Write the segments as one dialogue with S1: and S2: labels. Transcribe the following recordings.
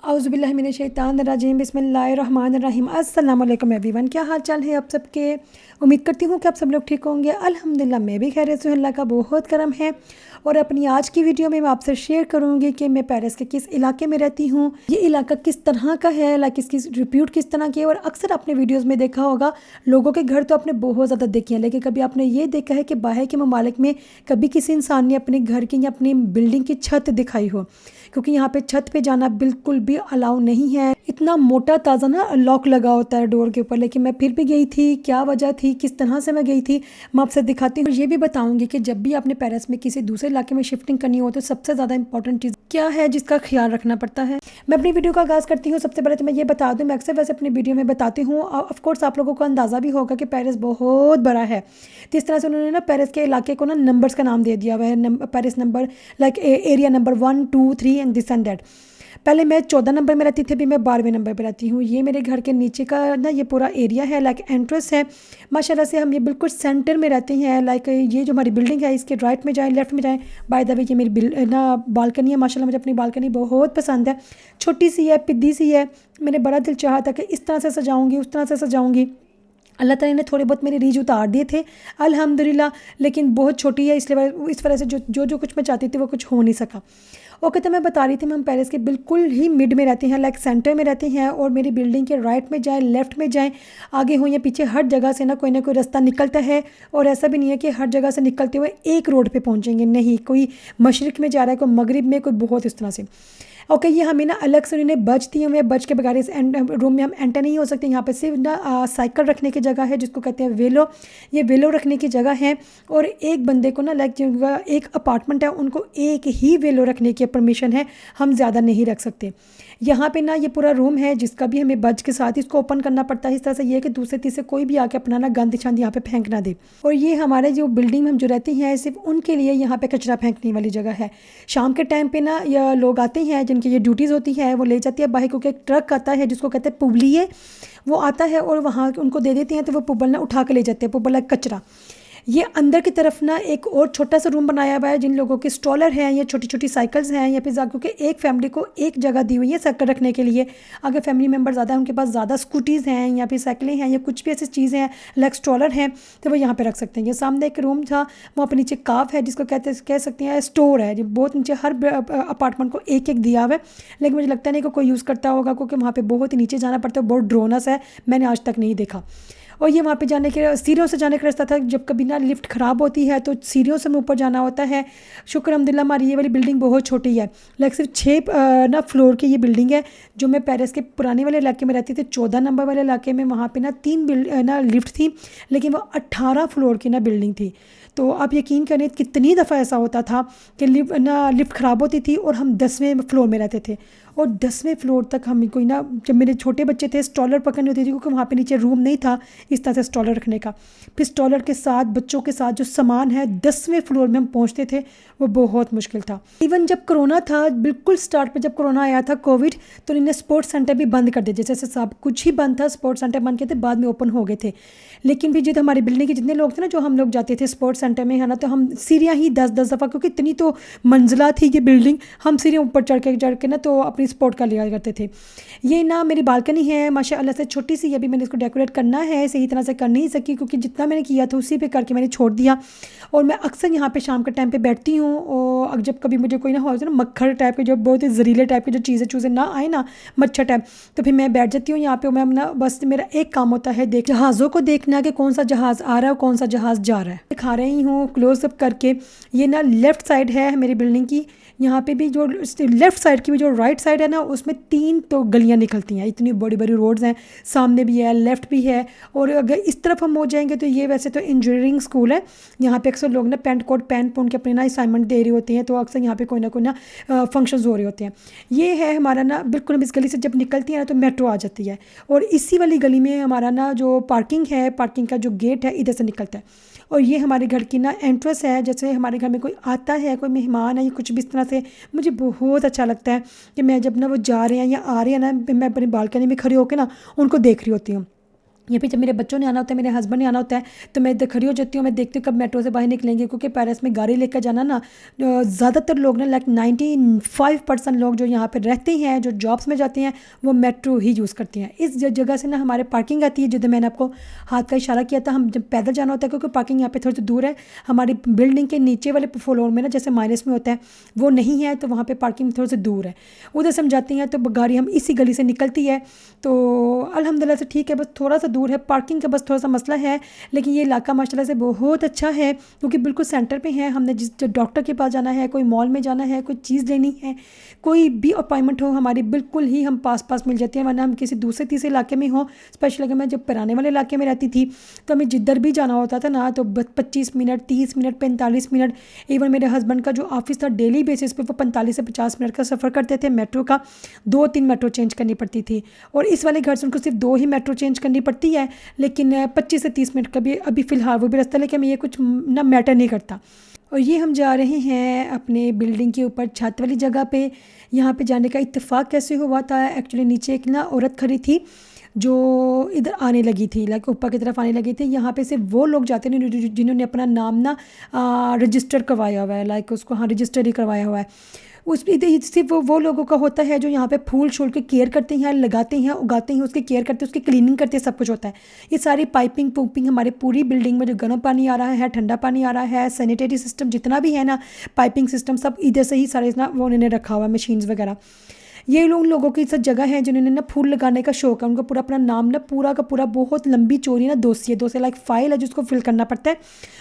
S1: औज़ुबिल्लाहिमिनश्शैतानिर्रजीम बिस्मिल्लाहिर्रहमानिर्रहीम। अस्सलाम वालेकुम एवरीवन, क्या हाल चाल है आप सबके। उम्मीद करती हूँ कि आप सब लोग ठीक होंगे। अल्हम्दुलिल्लाह मैं भी खैरियत से हूँ, अल्लाह का बहुत करम है। और अपनी आज की वीडियो में मैं आपसे शेयर करूँगी कि मैं पेरिस के किस इलाके में रहती हूँ, ये इलाका किस तरह का है, लाइक इसकी रिप्यूट किस तरह की है। और अक्सर आपने वीडियोज़ में देखा होगा लोगों के घर तो आपने बहुत ज़्यादा देखे हैं, लेकिन कभी आपने ये देखा है कि बाहर के ममालिक में कभी किसी इंसान ने अपने घर की या अपनी बिल्डिंग की छत दिखाई हो, क्योंकि यहाँ पे छत पे जाना बिल्कुल भी अलाउ नहीं है। इतना मोटा ताज़ा ना लॉक लगा होता है डोर के ऊपर, लेकिन मैं फिर भी गई थी। क्या वजह थी, किस तरह से मैं गई थी, मैं आपसे दिखाती हूँ। ये भी बताऊंगी कि जब भी आपने पेरिस में किसी दूसरे इलाके में शिफ्टिंग करनी हो तो सबसे ज़्यादा इंपॉर्टेंट चीज़ क्या है जिसका ख्याल रखना पड़ता है। मैं अपनी वीडियो का आगाज़ करती हूँ। सबसे पहले तो मैं ये बता दूँ, मैं अक्सर वैसे अपनी वीडियो में बताती हूँ, ऑफकोर्स आप लोगों को अंदाज़ा भी होगा कि पेरिस बहुत बड़ा है। तो इस तरह से उन्होंने ना पेरिस के इलाके को ना नंबर्स का नाम दे दिया हुआ है। Paris number, like area number 1 2 3 and this and that. पहले मैं 14 नंबर में रहती थी, अभी मैं 12वें नंबर पर रहती हूँ। ये मेरे घर के नीचे का ना ये पूरा एरिया है, लाइक एंट्रेंस है। माशाल्लाह से हम ये बिल्कुल सेंटर में रहते हैं। लाइक ये जो हमारी बिल्डिंग है इसके राइट में जाएं, लेफ्ट में जाएं। बाय द वे ये मेरी ना बालकनी है। माशाल्लाह मुझे अपनी बालकनी बहुत पसंद है। छोटी सी है, पिद्दी सी है। मैंने बड़ा दिल चाहा था कि इस तरह से सजाऊँगी, उस तरह से सजाऊँगी। अल्लाह ताला ने थोड़े बहुत मेरे रीज उतार दिए थे अल्हम्दुलिल्लाह, लेकिन बहुत छोटी है, इसलिए इस वजह से जो कुछ मैं चाहती थी वो कुछ हो नहीं सका। ओके, तो मैं बता रही थी हम पेरिस के बिल्कुल ही मिड में रहते हैं, लाइक सेंटर में रहते हैं। और मेरी बिल्डिंग के राइट में जाएं, लेफ्ट में जाएं, आगे हो या पीछे, हर जगह से ना कोई रास्ता निकलता है। और ऐसा भी नहीं है कि हर जगह से निकलते हुए एक रोड पे पहुंचेंगे, नहीं, कोई मशरिक में जा रहा है, कोई मगरिब में, कोई बहुत इस तरह से। ओके, ये हमें ना अलग से उन्होंने बज दिए हुए हैं। बज के बगैर इस रूम में हम एंटर नहीं हो सकते। यहाँ पे सिर्फ ना साइकिल रखने की जगह है जिसको कहते हैं वेलो। ये वेलो रखने की जगह है। और एक बंदे को ना, लाइक एक अपार्टमेंट है उनको एक ही वेलो रखने की परमिशन है, हम ज़्यादा नहीं रख सकते। यहाँ पे ना ये पूरा रूम है जिसका भी हमें बज के साथ इसको ओपन करना पड़ता है। इस तरह से ये है कि दूसरे तीसरे कोई भी आके अपना ना गंद छंद यहाँ पे फेंक ना दे। और ये हमारे जो बिल्डिंग में हम जो रहते हैं सिर्फ उनके लिए यहाँ पे कचरा फेंकने वाली जगह है। शाम के टाइम पे ना या लोग आते हैं जिनकी ये ड्यूटीज़ होती है, वो ले जाती है बाहर, क्योंकि एक ट्रक आता है जिसको कहते हैं पुबलिए, वो आता है और वहाँ उनको दे देते हैं, तो वो पुबल ना उठा के ले जाते हैं, पुबल कचरा। ये अंदर की तरफ ना एक और छोटा सा रूम बनाया हुआ है जिन लोगों के स्ट्रॉलर हैं या छोटी छोटी साइकिल्स हैं, या फिर क्योंकि एक फैमिली को एक जगह दी हुई है साइकिल रखने के लिए। अगर फैमिली मेम्बर ज़्यादा है, उनके पास ज़्यादा स्कूटीज़ हैं या फिर साइकिलें हैं या कुछ भी ऐसी चीज़ें हैं, लाइक स्ट्रॉलर हैं, तो वो यहाँ पे रख सकते हैं। ये सामने एक रूम था, वहाँ पर नीचे काफ है जिसको कह सकते हैं स्टोर है। जो बहुत नीचे हर अपार्टमेंट को एक एक दिया हुआ है, लेकिन मुझे लगता नहीं कि कोई यूज़ करता होगा, क्योंकि वहाँ पर बहुत ही नीचे जाना पड़ता है, बहुत ड्रोनस है, मैंने आज तक नहीं देखा। और ये वहाँ पे जाने के सीढ़ियों से जाने का रास्ता था। जब कभी ना लिफ्ट ख़राब होती है तो सीढ़ियों से हमें ऊपर जाना होता है। शुक्र अल्हम्दुलिल्लाह हमारी ये वाली बिल्डिंग बहुत छोटी है, लाइक सिर्फ 6 ना फ्लोर की ये बिल्डिंग है। जो मैं पेरिस के पुराने वाले इलाके में रहती थी, 14 नंबर वाले इलाके में, वहाँ पे ना 3 ना लिफ्ट थी, लेकिन वो 18 फ्लोर की ना बिल्डिंग थी। तो आप यकीन करें कितनी दफ़ा ऐसा होता था कि लिफ्ट ख़राब होती थी और हम 10वें फ्लोर में रहते थे। और 10वें फ्लोर तक हम कोई ना, जब मेरे छोटे बच्चे थे, स्टॉलर पकड़नी होती थी, क्योंकि वहाँ पे नीचे रूम नहीं था इस तरह से स्टॉलर रखने का। फिर स्टॉलर के साथ बच्चों के साथ जो सामान है 10वें फ्लोर में हम पहुँचते थे, वो बहुत मुश्किल था। इवन जब कोरोना था, बिल्कुल स्टार्ट पे जब कोरोना आया था, कोविड, तो इन्होंने स्पोर्ट्स सेंटर भी बंद कर दिए। जैसे सब कुछ ही बंद था, स्पोर्ट्स सेंटर बंद किए थे, बाद में ओपन हो गए थे। लेकिन भी जो हमारी बिल्डिंग के जितने लोग थे ना, जो हम लोग जाते थे स्पोर्ट्स सेंटर में, है ना, तो हम सीढ़ियाँ ही 10-10 दफ़ा, क्योंकि इतनी तो मंजिला थी ये बिल्डिंग, हम सीढ़ियाँ ऊपर चढ़ के ना तो अपनी स्पोर्ट का लिया करते थे। ये ना मेरी बालकनी है, माशाअल्लाह से छोटी सी, अभी मैंने इसको डेकोरेट करना है, सही तरह से कर नहीं सकी, क्योंकि जितना मैंने किया था उसी पे करके मैंने छोड़ दिया। और मैं अक्सर यहाँ पे शाम के टाइम पे बैठती हूँ, और जब कभी मुझे कोई ना हो ना मक्खर टाइप के, जो बहुत ही जहरीले टाइप के जो चीज़ें ना आए ना, मच्छर टाइप, तो फिर मैं बैठ जाती हूँ यहाँ पे। मैं ना बस मेरा एक काम होता है जहाज़ों को देखना कि कौन सा जहाज़ आ रहा है, कौन सा जहाज़ जा रहा है। दिखा रही हूँ क्लोजअप करके। ये ना लेफ़्ट साइड है मेरी बिल्डिंग की। यहाँ पे भी जो लेफ़्ट साइड की भी जो राइट साइड है ना, उसमें 3 तो गलियाँ निकलती हैं, इतनी बड़ी बड़ी रोड्स हैं, सामने भी है, लेफ़्ट भी है। और अगर इस तरफ हम हो जाएंगे तो ये वैसे तो इंजीनियरिंग स्कूल है। यहाँ पे अक्सर लोग ना पेंट कोट पहन के अपने ना असाइनमेंट दे रहे होते हैं, तो अक्सर यहाँ पे कोई ना फंक्शंस हो रहे होते हैं। ये है हमारा ना, बिल्कुल इस गली से जब निकलती है ना तो मेट्रो आ जाती है, और इसी वाली गली में हमारा ना जो पार्किंग है, पार्किंग का जो गेट है, इधर से निकलता है। और ये हमारे घर की ना एंट्रेंस है। जैसे हमारे घर में कोई आता है, कोई मेहमान है या कुछ भी इस तरह से, मुझे बहुत अच्छा लगता है कि मैं जब ना वो जा रहे हैं या आ रहे हैं ना, मैं अपनी बालकनी में खड़ी होकर ना उनको देख रही होती हूँ। या फिर जब मेरे बच्चों ने आना होता है, मेरे हस्बैंड ने आना होता है, तो मैं इधर खड़ी हो जाती हूँ, मैं देखती हूँ कब मेट्रो से बाहर निकलेंगे, क्योंकि पेरिस में गाड़ी लेकर जाना ना, ज़्यादातर लोग ना, लाइक 95% लोग जो यहाँ पे रहते हैं, जो जॉब्स में जाते हैं, वो मेट्रो ही यूज़ करते हैं। इस जगह से ना हमारे पार्किंग आती है, जिधर मैंने आपको हाथ का इशारा किया था, हम जब पैदल जाना होता है, क्योंकि पार्किंग यहाँ पे थोड़ी सी दूर है, हमारी बिल्डिंग के नीचे वाले फ्लोर में ना, जैसे माइनस में होता है वो नहीं है, तो वहाँ पर पार्किंग थोड़ी सी दूर है, उधर से हम जाते हैं, तो गाड़ी हम इसी गली से निकलती है। तो अल्हम्दुलिल्लाह से ठीक है, बस थोड़ा सा दूर है, पार्किंग का बस थोड़ा सा मसला है, लेकिन ये इलाका माशाल्लाह से बहुत अच्छा है, क्योंकि बिल्कुल सेंटर पे है। हमने जिस डॉक्टर के पास जाना है, कोई मॉल में जाना है, कोई चीज़ लेनी है, कोई भी अपॉइंटमेंट हो, हमारी बिल्कुल ही हम पास पास मिल जाती है, वरना हम किसी दूसरे तीसरे इलाके में हो, स्पेशली अगर मैं जब पुराने वाले इलाके में रहती थी, तो हमें जिधर भी जाना होता था ना, तो 25 मिनट, 30 मिनट, 45 मिनट, इवन मेरे हस्बैंड का जो ऑफिस था, डेली बेसिस पे वो 45 से 50 मिनट का सफ़र करते थे। मेट्रो का 2-3 मेट्रो चेंज करनी पड़ती थी, और इस वाले घर से उनको सिर्फ 2 ही मेट्रो चेंज करनी पड़ती है, लेकिन 25 से 30 मिनट का भी अभी फ़िलहाल वो भी रास्ता, लेकिन हमें ये कुछ ना मैटर नहीं करता। और ये हम जा रहे हैं अपने बिल्डिंग के ऊपर छत वाली जगह पे। यहाँ पे जाने का इत्तेफाक कैसे हुआ था, एक्चुअली नीचे एक ना औरत खड़ी थी जो इधर आने लगी थी, लाइक ऊपर की तरफ आने लगी थी। यहाँ पे सिर्फ वो लोग जाते हैं जिन्होंने अपना नाम ना रजिस्टर करवाया हुआ है, लाइक उसको हाँ रजिस्टर ही करवाया हुआ है। उस सिर्फ वो लोगों का होता है जो यहाँ पे फूल शूल के केयर करते हैं, लगाते हैं, उगाते हैं, उसकी केयर करते हैं, उसकी क्लीनिंग करते हैं, सब कुछ होता है। ये सारी पाइपिंग पुपिंग हमारे पूरी बिल्डिंग में, जो गर्म पानी आ रहा है, ठंडा पानी आ रहा है, सैनिटरी सिस्टम जितना भी है ना, पाइपिंग सिस्टम सब इधर से ही सारे ना वो उन्होंने रखा हुआ है, मशीन्स वगैरह। ये लोगों की सब जगह है जिन्होंने ना फूल लगाने का शौक है, उनको पूरा अपना नाम ना पूरा का पूरा बहुत लंबी चौड़ी ना दोसिए लाइक फाइल है जिसको फिल करना पड़ता है,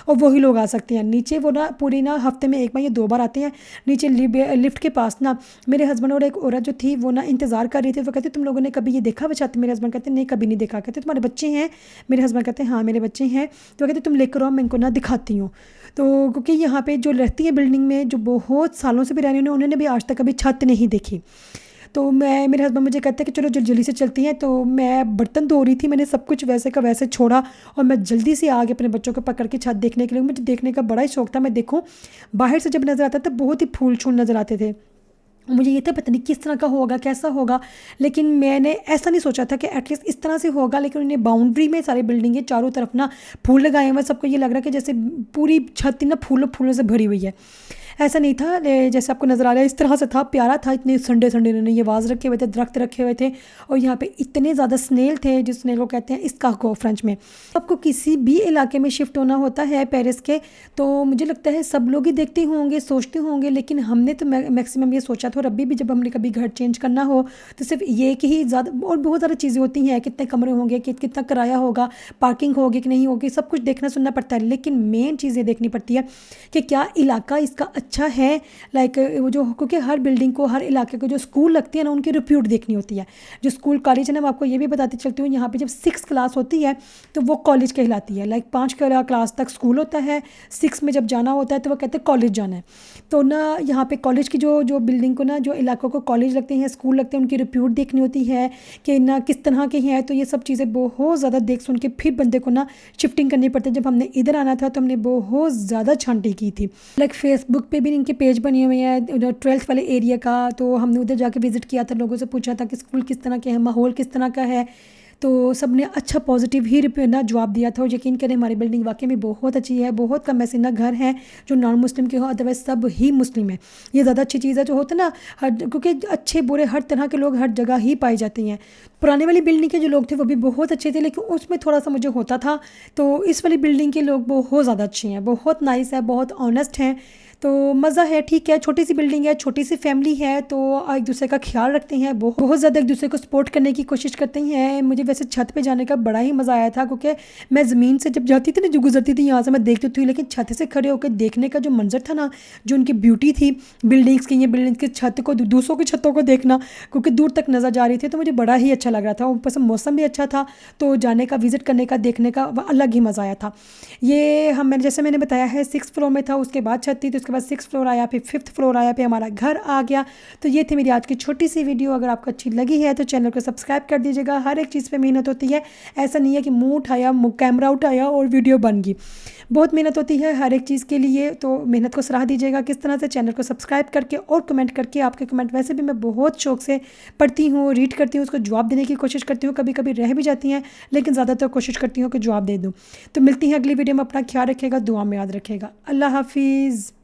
S1: और वही लोग आ सकते हैं नीचे। वो ना पूरी ना हफ्ते में एक बार या 2 बार आते हैं नीचे। लिफ्ट के पास ना मेरे हस्बैंड और एक औरत जो थी वो ना इंतज़ार कर रही थी, वो कहते तुम लोगों ने कभी ये देखा वो छत? मेरे हस्बैंड कहते नहीं कभी नहीं देखा। कहते तुम्हारे बच्चे हैं? मेरे हस्बैंड कहते हैं हाँ मेरे बच्चे हैं। तो कहते तुम लेकर आओ, मैं इनको ना दिखाती हूँ। तो क्योंकि यहाँ पे जो रहती है बिल्डिंग में, जो बहुत सालों से भी रह रही हैं, उन्होंने भी आज तक कभी छत नहीं देखी। तो मेरे हस्बैंड मुझे कहते हैं कि चलो जल्दी से चलती हैं। तो मैं बर्तन धो रही थी, मैंने सब कुछ वैसे का वैसे छोड़ा और मैं जल्दी से आगे अपने बच्चों को पकड़ के छत देखने के लिए। मुझे देखने का बड़ा ही शौक था, मैं देखूं बाहर से जब नज़र आता था बहुत ही फूल छूल नज़र आते थे। मुझे ये था पता नहीं किस तरह का होगा, कैसा होगा, लेकिन मैंने ऐसा नहीं सोचा था कि एटलीस्ट इस तरह से होगा। लेकिन उन्हें बाउंड्री में सारी बिल्डिंग है, चारों तरफ ना फूल लगाए हुए, सबको ये लग रहा है कि जैसे पूरी छत ना फूलों से भरी हुई है। ऐसा नहीं था जैसे आपको नज़र आ रहा है, इस तरह से था, प्यारा था। इतने संडे इन्होंने ये वाज रखे हुए थे, दरख्त रखे हुए थे, और यहाँ पे इतने ज़्यादा स्नेल थे, जिस स्नेल को कहते हैं इसकाको फ्रेंच में। आपको किसी भी इलाके में शिफ्ट होना होता है पेरिस के, तो मुझे लगता है सब लोग ही देखते होंगे, सोचते होंगे, लेकिन हमने तो मैक्सिमम ये सोचा था। और अभी भी जब हमने कभी घर चेंज करना हो तो सिर्फ ये कि ही ज़्यादा, और बहुत सारी चीज़ें होती हैं, कितने कमरे होंगे, कितना किराया होगा, पार्किंग होगी कि नहीं होगी, सब कुछ देखना सुनना पड़ता है। लेकिन मेन चीज़ ये देखनी पड़ती है कि क्या इलाका इसका अच्छा है, लाइक वो जो, क्योंकि हर बिल्डिंग को, हर इलाके को जो स्कूल लगती है ना, उनकी रिप्यूट देखनी होती है। जो स्कूल कॉलेज है ना, मैं आपको ये भी बताती चलती हूँ, यहाँ पे जब 6 क्लास होती है तो वो कॉलेज कहलाती है। लाइक 5 क्लास तक स्कूल होता है, 6 में जब जाना होता है तो वो कहते हैं कॉलेज जाना है। तो ना यहाँ पे कॉलेज की जो बिल्डिंग को ना, जो इलाकों को कॉलेज लगते हैं, स्कूल लगते हैं, उनकी रिप्यूट देखनी होती है कि ना किस तरह के हैं। तो ये सब चीज़ें बहुत ज़्यादा देख सुन के फिर बंदे को ना शिफ्टिंग करनी पड़ती है। जब हमने इधर आना था तो हमने बहुत ज़्यादा छांटी की थी। लाइक फेसबुक पे भी इनके पेज बने हुए हैं 12th वाले एरिया का, तो हमने उधर जाके विज़िट किया था, लोगों से पूछा था कि स्कूल किस तरह के हैं, माहौल किस तरह का है। तो सब ने अच्छा पॉजिटिव ही ना जवाब दिया था। और यकीन करें हमारी बिल्डिंग वाकई में बहुत अच्छी है। बहुत कम ऐसे ना घर हैं जो नॉन मुस्लिम के हो, अदरवाइज सब ही मुस्लिम है। ये ज़्यादा अच्छी चीज़ है जो होता है ना, क्योंकि अच्छे बुरे हर तरह के लोग हर जगह ही पाए जाते हैं। पुराने वाली बिल्डिंग के जो लोग थे वो भी बहुत अच्छे थे, लेकिन उसमें थोड़ा सा मुझे होता था। तो इस वाली बिल्डिंग के लोग बहुत ज़्यादा अच्छे हैं, बहुत नाइस है, बहुत ऑनेस्ट हैं। तो मज़ा है, ठीक है, छोटी सी बिल्डिंग है, छोटी सी फैमिली है, तो एक दूसरे का ख्याल रखते हैं, बहुत ज़्यादा एक दूसरे को सपोर्ट करने की कोशिश करते हैं। मुझे वैसे छत पे जाने का बड़ा ही मज़ा आया था, क्योंकि मैं ज़मीन से जब जाती थी ना, जो गुजरती थी यहाँ से मैं देखती थी, लेकिन छत से खड़े होकर देखने का जो मंजर था ना, जो उनकी ब्यूटी थी बिल्डिंग्स की, ये बिल्डिंग्स की छत को, दूसरों की छतों को देखना, क्योंकि दूर तक नज़र जा रही थी, तो मुझे बड़ा ही अच्छा लग रहा था। ऊपर से मौसम भी अच्छा था, तो जाने का, विज़िट करने का, देखने का अलग ही मज़ा आया था। ये मैंने जैसे मैंने बताया है 6th फ्लोर में था, उसके बाद छत थी, तो उसके बाद 6th फ्लोर आया, फिर 5th फ्लोर आया, फिर हमारा घर आ गया। तो ये थी मेरी आज की छोटी सी वीडियो। अगर आपको अच्छी लगी है तो चैनल को सब्सक्राइब कर दीजिएगा। हर एक चीज़ पे मेहनत होती है, ऐसा नहीं है कि मुंह उठाया, कैमरा उठाया और वीडियो बन गई। बहुत मेहनत होती है हर एक चीज़ के लिए, तो मेहनत को सराह दीजिएगा। किस तरह से चैनल को सब्सक्राइब करके और कमेंट करके, आपके कमेंट वैसे भी मैं बहुत शौक से पढ़ती हूँ, रीड करती हूँ, उसको जवाब देने की कोशिश करती हूँ। कभी कभी रह भी जाती हैं, लेकिन ज़्यादातर कोशिश करती हूँ कि जवाब दे दूँ। तो मिलती हैं अगली वीडियो में। अपना ख्याल रखिएगा, दुआ में याद रखिएगा। अल्लाह हाफिज़।